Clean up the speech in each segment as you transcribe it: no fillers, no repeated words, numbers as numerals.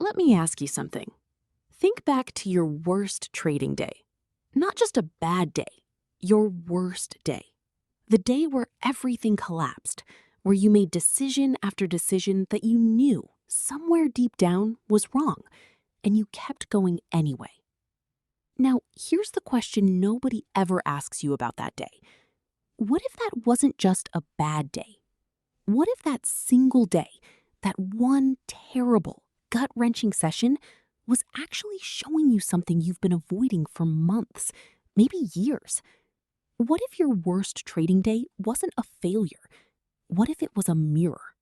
Let me ask you something. Think back to your worst trading day. Not just a bad day, your worst day. The day where everything collapsed, where you made decision after decision that you knew somewhere deep down was wrong, and you kept going anyway. Now, here's the question nobody ever asks you about that day. What if that wasn't just a bad day? What if that single day, that one terrible, gut-wrenching session, was actually showing you something you've been avoiding for months, maybe years? What if your worst trading day wasn't a failure? What if it was a mirror?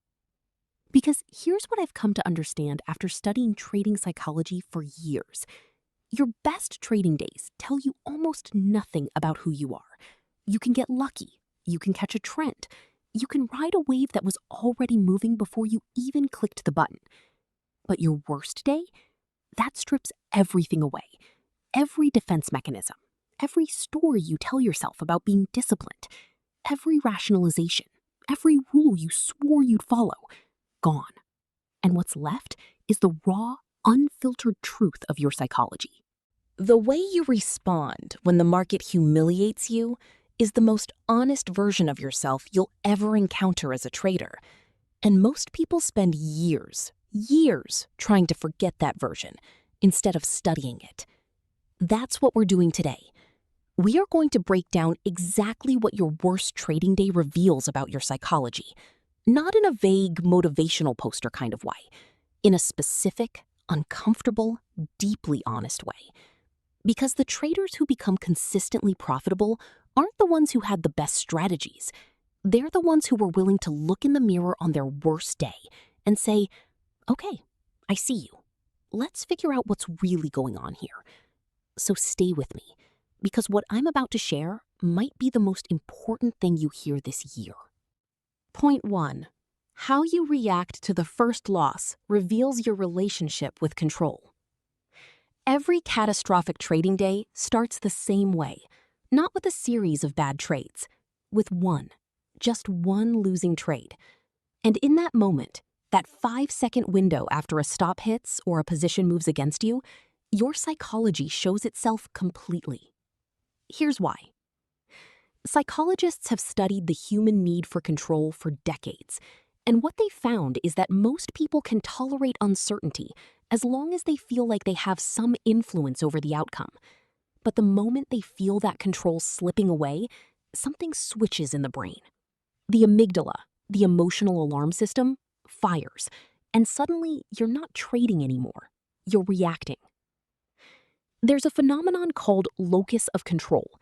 Because here's what I've come to understand after studying trading psychology for years. Your best trading days tell you almost nothing about who you are. You can get lucky. You can catch a trend. You can ride a wave that was already moving before you even clicked the button. But your worst day? That strips everything away. Every defense mechanism, every story you tell yourself about being disciplined, every rationalization, every rule you swore you'd follow, gone. And what's left is the raw, unfiltered truth of your psychology. The way you respond when the market humiliates you is the most honest version of yourself you'll ever encounter as a trader. And most people spend years trying to forget that version instead of studying it. That's what we're doing today. We are going to break down exactly what your worst trading day reveals about your psychology, not in a vague motivational poster kind of way, in a specific, uncomfortable, deeply honest way. Because the traders who become consistently profitable aren't the ones who had the best strategies. They're the ones who were willing to look in the mirror on their worst day and say, okay, I see you. Let's figure out what's really going on here. So stay with me, because what I'm about to share might be the most important thing you hear this year. Point 1. How you react to the first loss reveals your relationship with control. Every catastrophic trading day starts the same way, not with a series of bad trades, with just one losing trade. And in that moment, that 5-second window after a stop hits or a position moves against you, your psychology shows itself completely. Here's why. Psychologists have studied the human need for control for decades, and what they found is that most people can tolerate uncertainty as long as they feel like they have some influence over the outcome. But the moment they feel that control slipping away, something switches in the brain. The amygdala, the emotional alarm system, fires, and suddenly you're not trading anymore. You're reacting. There's a phenomenon called locus of control.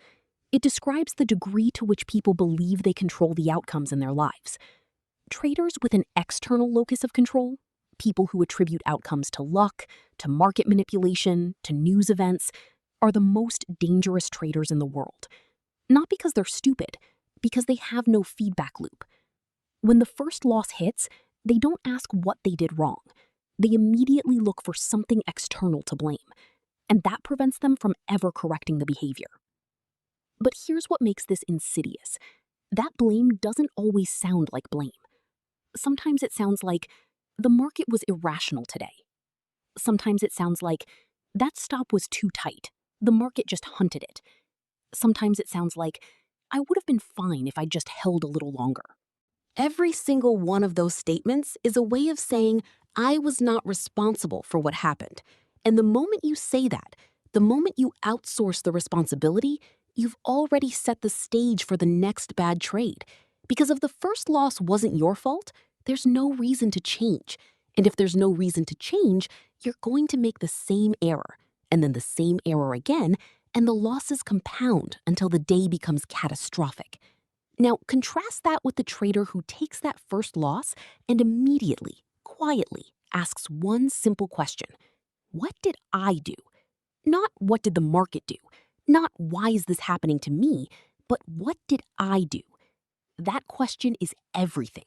It describes the degree to which people believe they control the outcomes in their lives. Traders with an external locus of control, people who attribute outcomes to luck, to market manipulation, to news events, are the most dangerous traders in the world. Not because they're stupid, because they have no feedback loop. When the first loss hits, they don't ask what they did wrong. They immediately look for something external to blame, and that prevents them from ever correcting the behavior. But here's what makes this insidious. That blame doesn't always sound like blame. Sometimes it sounds like, the market was irrational today. Sometimes it sounds like, that stop was too tight. The market just hunted it. Sometimes it sounds like, I would have been fine if I just held a little longer. Every single one of those statements is a way of saying, I was not responsible for what happened. And the moment you say that, the moment you outsource the responsibility, you've already set the stage for the next bad trade. Because if the first loss wasn't your fault, there's no reason to change. And if there's no reason to change, you're going to make the same error, and then the same error again, and the losses compound until the day becomes catastrophic. Now, contrast that with the trader who takes that first loss and immediately, quietly, asks one simple question. What did I do? Not what did the market do? Not why is this happening to me? But what did I do? That question is everything.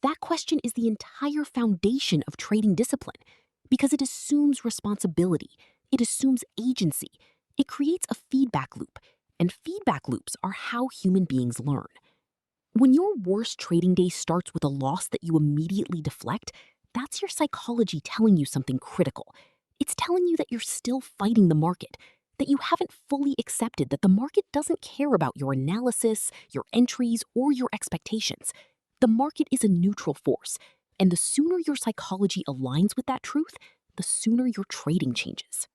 That question is the entire foundation of trading discipline because it assumes responsibility. It assumes agency. It creates a feedback loop, and feedback loops are how human beings learn. When your worst trading day starts with a loss that you immediately deflect, That's your psychology telling you something critical. It's telling you that you're still fighting the market, that you haven't fully accepted that the market doesn't care about your analysis, your entries, or your expectations. The market is a neutral force, and the sooner your psychology aligns with that truth, the sooner your trading changes.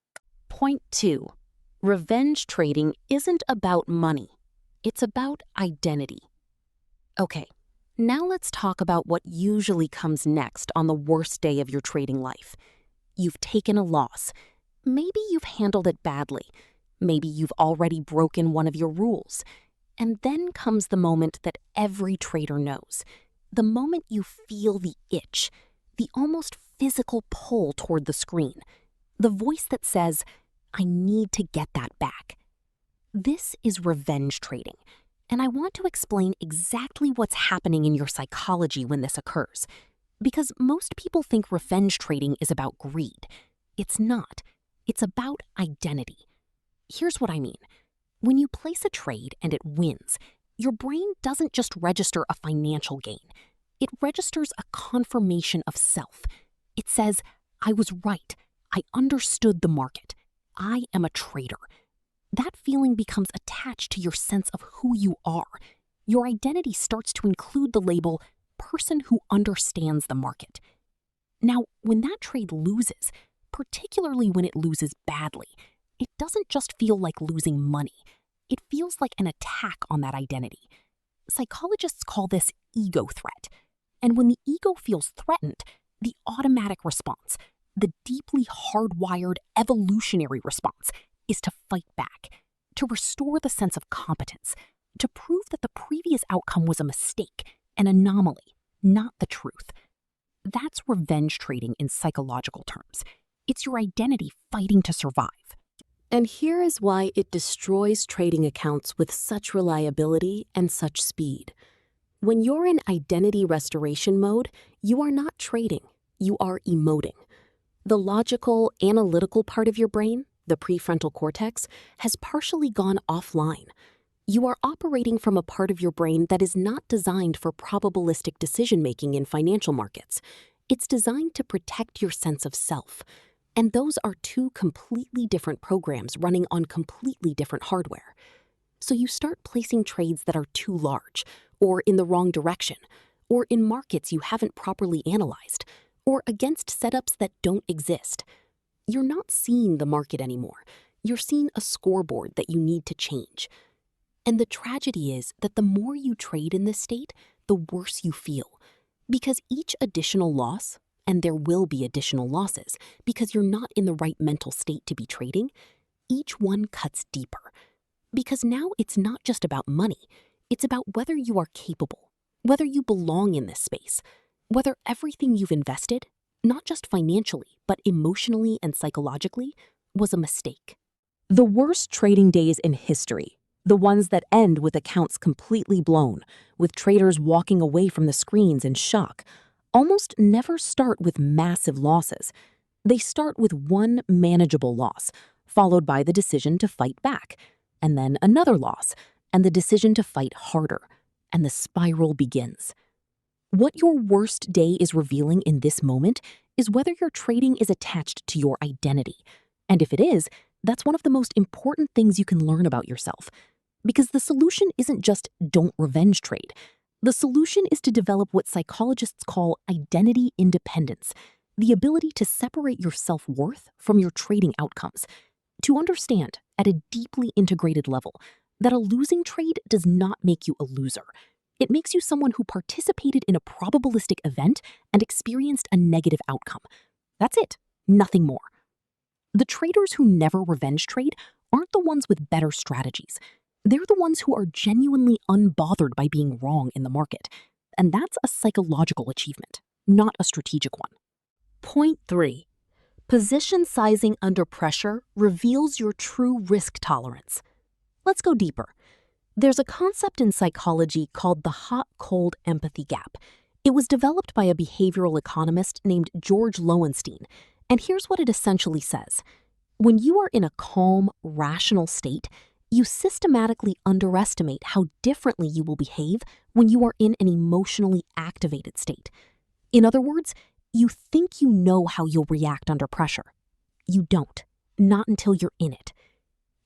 Point 2. Revenge trading isn't about money. It's about identity. Okay, now let's talk about what usually comes next on the worst day of your trading life. You've taken a loss. Maybe you've handled it badly. Maybe you've already broken one of your rules. And then comes the moment that every trader knows. The moment you feel the itch, the almost physical pull toward the screen. The voice that says, I need to get that back. This is revenge trading. And I want to explain exactly what's happening in your psychology when this occurs. Because most people think revenge trading is about greed. It's not. It's about identity. Here's what I mean. When you place a trade and it wins, your brain doesn't just register a financial gain. It registers a confirmation of self. It says, I was right. I understood the market. I am a trader. That feeling becomes attached to your sense of who you are. Your identity starts to include the label person who understands the market. Now, when that trade loses, particularly when it loses badly, it doesn't just feel like losing money. It feels like an attack on that identity. Psychologists call this ego threat. And when the ego feels threatened, the automatic response, the deeply hardwired evolutionary response, is to fight back, to restore the sense of competence, to prove that the previous outcome was a mistake, an anomaly, not the truth. That's revenge trading in psychological terms. It's your identity fighting to survive. And here is why it destroys trading accounts with such reliability and such speed. When you're in identity restoration mode, you are not trading, you are emoting. The logical, analytical part of your brain, the prefrontal cortex, has partially gone offline. You are operating from a part of your brain that is not designed for probabilistic decision-making in financial markets. It's designed to protect your sense of self. And those are two completely different programs running on completely different hardware. So you start placing trades that are too large, or in the wrong direction, or in markets you haven't properly analyzed, or against setups that don't exist. You're not seeing the market anymore. You're seeing a scoreboard that you need to change. And the tragedy is that the more you trade in this state, the worse you feel. Because each additional loss, and there will be additional losses, because you're not in the right mental state to be trading, each one cuts deeper. Because now it's not just about money. It's about whether you are capable, whether you belong in this space, whether everything you've invested, not just financially, but emotionally and psychologically, was a mistake. The worst trading days in history, the ones that end with accounts completely blown, with traders walking away from the screens in shock, almost never start with massive losses. They start with one manageable loss, followed by the decision to fight back, and then another loss, and the decision to fight harder, and the spiral begins. What your worst day is revealing in this moment is whether your trading is attached to your identity. And if it is, that's one of the most important things you can learn about yourself. Because the solution isn't just don't revenge trade. The solution is to develop what psychologists call identity independence, the ability to separate your self-worth from your trading outcomes, to understand at a deeply integrated level that a losing trade does not make you a loser. It makes you someone who participated in a probabilistic event and experienced a negative outcome. That's it, nothing more. The traders who never revenge trade aren't the ones with better strategies. They're the ones who are genuinely unbothered by being wrong in the market. And that's a psychological achievement, not a strategic one. Point 3. Position sizing under pressure reveals your true risk tolerance. Let's go deeper. There's a concept in psychology called the hot-cold empathy gap. It was developed by a behavioral economist named George Lowenstein, and here's what it essentially says. When you are in a calm, rational state, you systematically underestimate how differently you will behave when you are in an emotionally activated state. In other words, You think you know how you'll react under pressure. You don't, not until you're in it.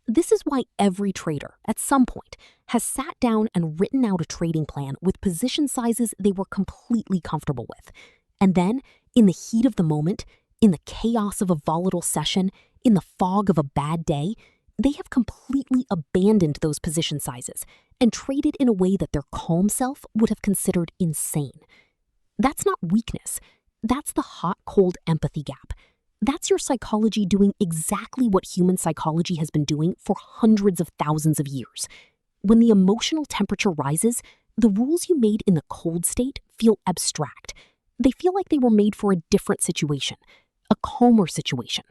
This is why every trader, at some point, has sat down and written out a trading plan with position sizes they were completely comfortable with. And then, in the heat of the moment, in the chaos of a volatile session, in the fog of a bad day, they have completely abandoned those position sizes and traded in a way that their calm self would have considered insane. That's not weakness. That's the hot-cold empathy gap. That's your psychology doing exactly what human psychology has been doing for hundreds of thousands of years. When the emotional temperature rises, the rules you made in the cold state feel abstract. They feel like they were made for a different situation, a calmer situation,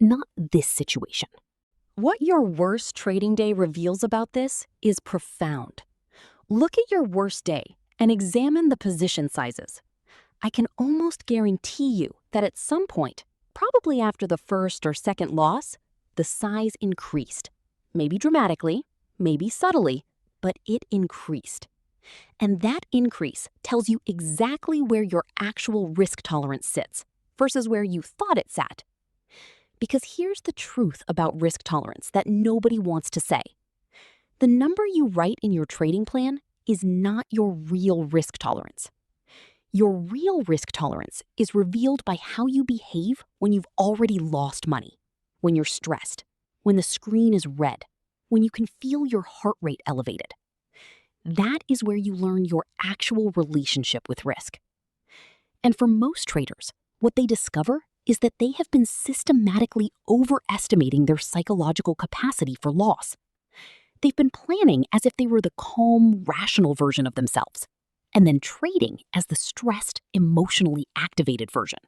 not this situation. What your worst trading day reveals about this is profound. Look at your worst day and examine the position sizes. I can almost guarantee you that at some point, probably after the first or second loss, the size increased. Maybe dramatically, maybe subtly, but it increased. And that increase tells you exactly where your actual risk tolerance sits versus where you thought it sat. Because here's the truth about risk tolerance that nobody wants to say. The number you write in your trading plan is not your real risk tolerance. Your real risk tolerance is revealed by how you behave when you've already lost money, when you're stressed, when the screen is red, when you can feel your heart rate elevated. That is where you learn your actual relationship with risk. And for most traders, what they discover is that they have been systematically overestimating their psychological capacity for loss. They've been planning as if they were the calm, rational version of themselves, and then trading as the stressed, emotionally activated version.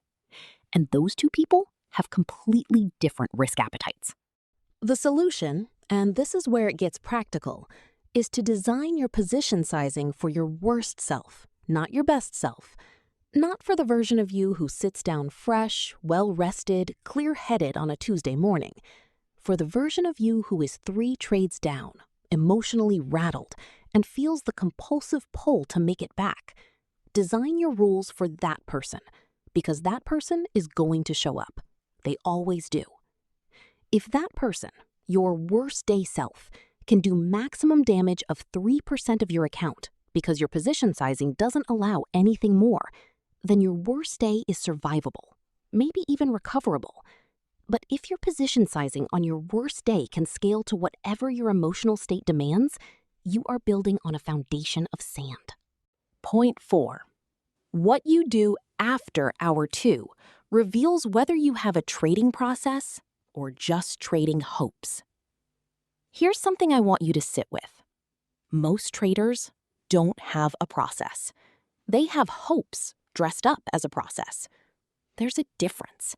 And those two people have completely different risk appetites. The solution, and this is where it gets practical, is to design your position sizing for your worst self, not your best self. Not for the version of you who sits down fresh, well-rested, clear-headed on a Tuesday morning. For the version of you who is 3 trades down, emotionally rattled, and feels the compulsive pull to make it back. Design your rules for that person, because that person is going to show up. They always do. If that person, your worst day self, can do maximum damage of 3% of your account because your position sizing doesn't allow anything more, then your worst day is survivable, maybe even recoverable. But if your position sizing on your worst day can scale to whatever your emotional state demands, you are building on a foundation of sand. Point 4. What you do after hour 2 reveals whether you have a trading process or just trading hopes. Here's something I want you to sit with. Most traders don't have a process. They have hopes dressed up as a process. There's a difference.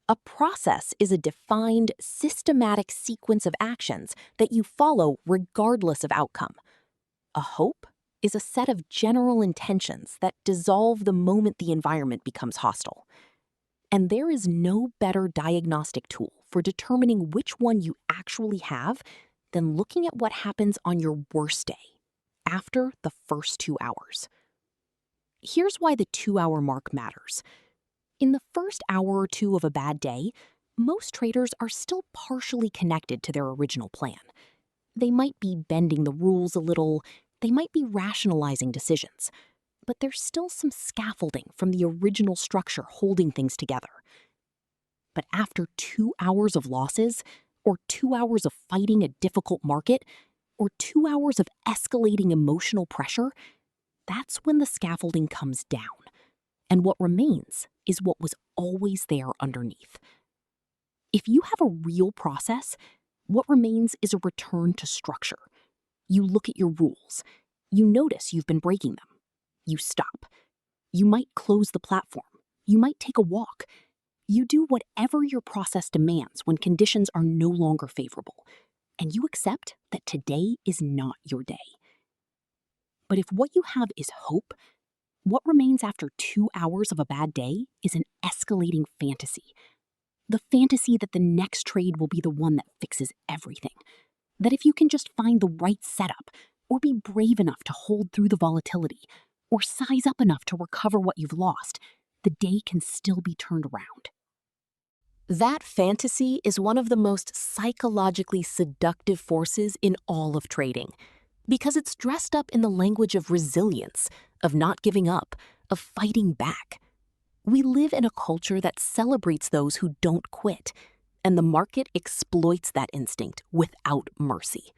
A process is a defined, systematic sequence of actions that you follow regardless of outcome. A hope is a set of general intentions that dissolve the moment the environment becomes hostile. And there is no better diagnostic tool for determining which one you actually have than looking at what happens on your worst day, after the first 2 hours. Here's why the 2-hour mark matters. In the first hour or 2 of a bad day, most traders are still partially connected to their original plan. They might be bending the rules a little, they might be rationalizing decisions, but there's still some scaffolding from the original structure holding things together. But after 2 hours of losses, or 2 hours of fighting a difficult market, or 2 hours of escalating emotional pressure, that's when the scaffolding comes down. And what remains is what was always there underneath. If you have a real process, what remains is a return to structure. You look at your rules. You notice you've been breaking them. You stop. You might close the platform. You might take a walk. You do whatever your process demands when conditions are no longer favorable, and you accept that today is not your day. But if what you have is hope, what remains after 2 hours of a bad day is an escalating fantasy. The fantasy that the next trade will be the one that fixes everything. That if you can just find the right setup, or be brave enough to hold through the volatility, or size up enough to recover what you've lost, the day can still be turned around. That fantasy is one of the most psychologically seductive forces in all of trading, because it's dressed up in the language of resilience, of not giving up, of fighting back. We live in a culture that celebrates those who don't quit, and the market exploits that instinct without mercy.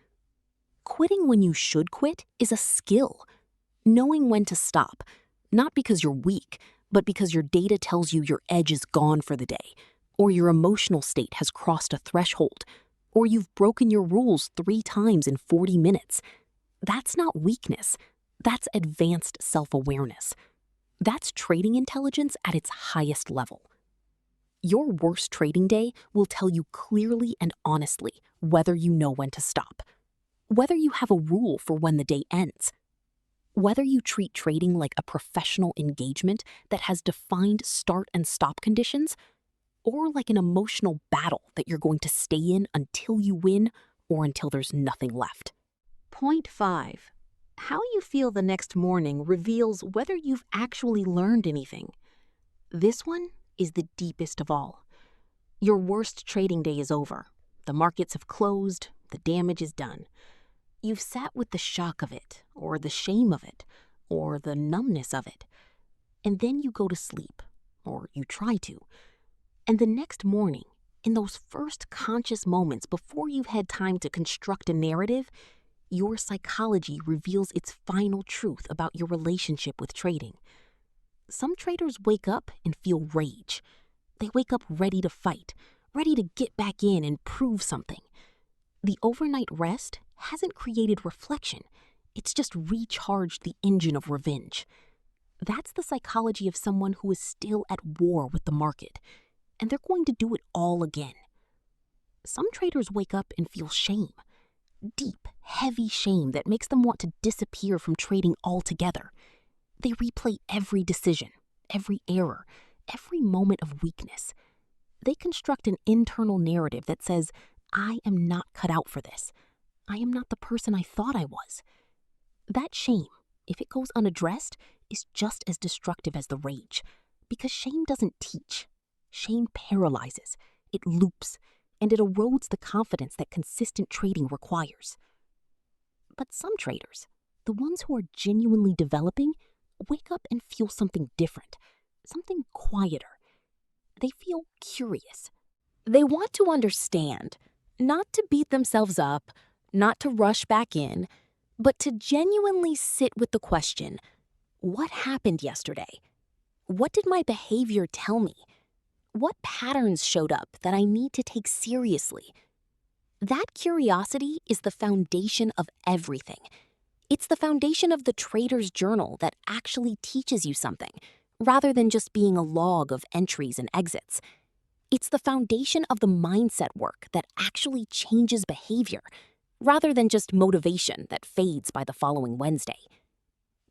Quitting when you should quit is a skill. Knowing when to stop, not because you're weak, but because your data tells you your edge is gone for the day, or your emotional state has crossed a threshold, or you've broken your rules 3 times in 40 minutes. That's not weakness. That's advanced self-awareness. That's trading intelligence at its highest level. Your worst trading day will tell you clearly and honestly whether you know when to stop, whether you have a rule for when the day ends, whether you treat trading like a professional engagement that has defined start and stop conditions, or like an emotional battle that you're going to stay in until you win or until there's nothing left. Point 5. How you feel the next morning reveals whether you've actually learned anything. This one is the deepest of all. Your worst trading day is over. The markets have closed. The damage is done. You've sat with the shock of it, or the shame of it, or the numbness of it. And then you go to sleep, or you try to. And the next morning, in those first conscious moments before you've had time to construct a narrative, your psychology reveals its final truth about your relationship with trading. Some traders wake up and feel rage. They wake up ready to fight, ready to get back in and prove something. The overnight rest hasn't created reflection. It's just recharged the engine of revenge. That's the psychology of someone who is still at war with the market, and they're going to do it all again. Some traders wake up and feel shame. Deep, heavy shame that makes them want to disappear from trading altogether. They replay every decision, every error, every moment of weakness. They construct an internal narrative that says, I am not cut out for this. I am not the person I thought I was. That shame, if it goes unaddressed, is just as destructive as the rage, because shame doesn't teach. Shame paralyzes, it loops, and it erodes the confidence that consistent trading requires. But some traders, the ones who are genuinely developing, wake up and feel something different, something quieter. They feel curious. They want to understand, not to beat themselves up, not to rush back in, but to genuinely sit with the question, what happened yesterday? What did my behavior tell me? What patterns showed up that I need to take seriously? That curiosity is the foundation of everything. It's the foundation of the trader's journal that actually teaches you something, rather than just being a log of entries and exits. It's the foundation of the mindset work that actually changes behavior, rather than just motivation that fades by the following Wednesday.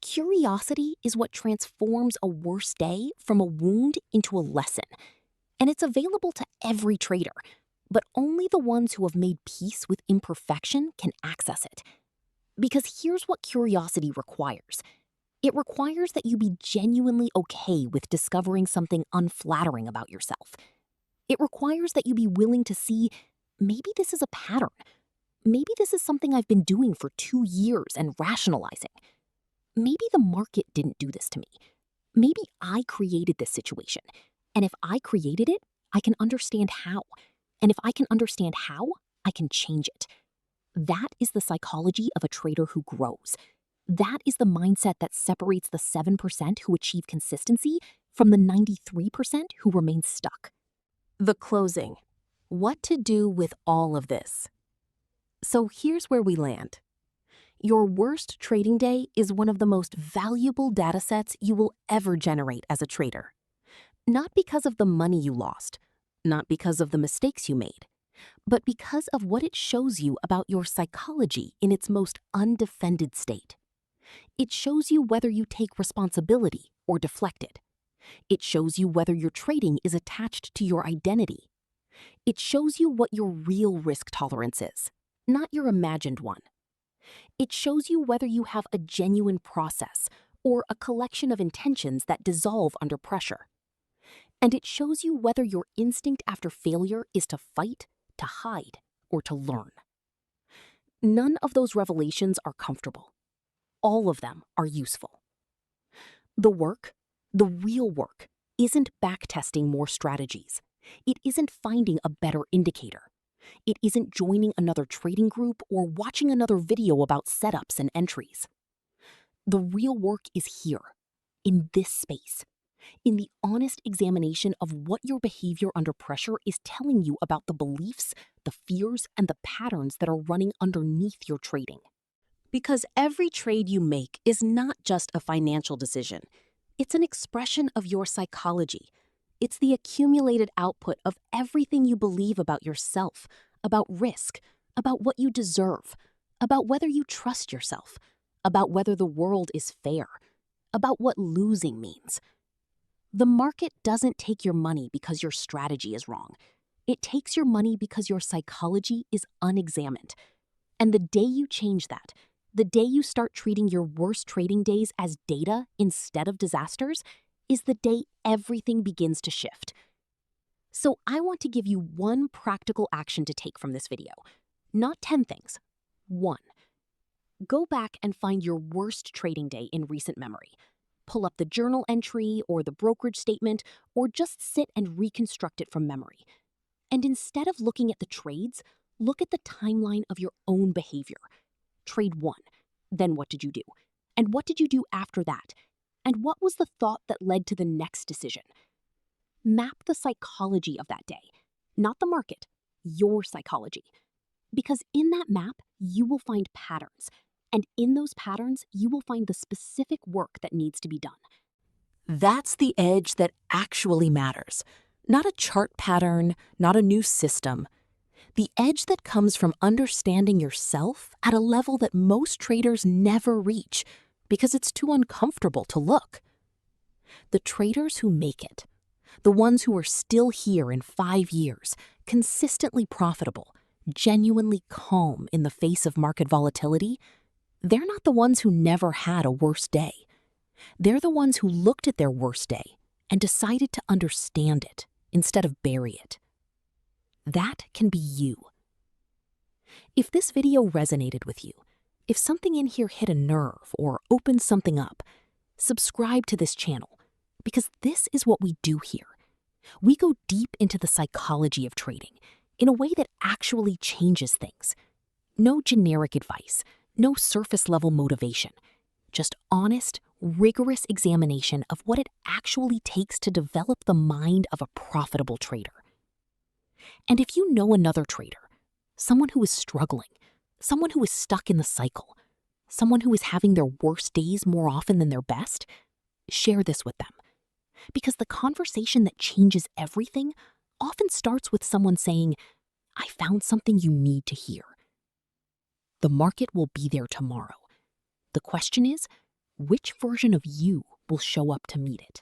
Curiosity is what transforms a worse day from a wound into a lesson. And it's available to every trader, but only the ones who have made peace with imperfection can access it. Because here's what curiosity requires. It requires that you be genuinely okay with discovering something unflattering about yourself. It requires that you be willing to see, maybe this is a pattern. Maybe this is something I've been doing for 2 years and rationalizing. Maybe the market didn't do this to me. Maybe I created this situation. And if I created it, I can understand how. And if I can understand how, I can change it. That is the psychology of a trader who grows. That is the mindset that separates the 7% who achieve consistency from the 93% who remain stuck. The closing. What to do with all of this? So here's where we land. Your worst trading day is one of the most valuable data sets you will ever generate as a trader. Not because of the money you lost, not because of the mistakes you made, but because of what it shows you about your psychology in its most undefended state. It shows you whether you take responsibility or deflect it. It shows you whether your trading is attached to your identity. It shows you what your real risk tolerance is, not your imagined one. It shows you whether you have a genuine process or a collection of intentions that dissolve under pressure. And it shows you whether your instinct after failure is to fight, to hide, or to learn. None of those revelations are comfortable. All of them are useful. The work, the real work, isn't backtesting more strategies. It isn't finding a better indicator. It isn't joining another trading group or watching another video about setups and entries. The real work is here, in this space, in the honest examination of what your behavior under pressure is telling you about the beliefs, the fears, and the patterns that are running underneath your trading. Because every trade you make is not just a financial decision. It's an expression of your psychology. It's the accumulated output of everything you believe about yourself, about risk, about what you deserve, about whether you trust yourself, about whether the world is fair, about what losing means. The market doesn't take your money because your strategy is wrong. It takes your money because your psychology is unexamined. And the day you change that, the day you start treating your worst trading days as data instead of disasters, is the day everything begins to shift. So I want to give you one practical action to take from this video. Not 10 things. 1. Go back and find your worst trading day in recent memory. Pull up the journal entry or the brokerage statement, or just sit and reconstruct it from memory. And instead of looking at the trades, look at the timeline of your own behavior. Trade 1. Then what did you do? And what did you do after that? And what was the thought that led to the next decision? Map the psychology of that day, not the market, your psychology. Because in that map, you will find patterns. And in those patterns, you will find the specific work that needs to be done. That's the edge that actually matters. Not a chart pattern, not a new system. The edge that comes from understanding yourself at a level that most traders never reach because it's too uncomfortable to look. The traders who make it, the ones who are still here in 5 years, consistently profitable, genuinely calm in the face of market volatility, they're not the ones who never had a worse day. They're the ones who looked at their worst day and decided to understand it instead of bury it. That can be you. If this video resonated with you, if something in here hit a nerve or opened something up, subscribe to this channel, because this is what we do here. We go deep into the psychology of trading in a way that actually changes things. No generic advice, no surface-level motivation, just honest, rigorous examination of what it actually takes to develop the mind of a profitable trader. And if you know another trader, someone who is struggling, someone who is stuck in the cycle, someone who is having their worst days more often than their best, share this with them. Because the conversation that changes everything often starts with someone saying, "I found something you need to hear." The market will be there tomorrow. The question is, which version of you will show up to meet it?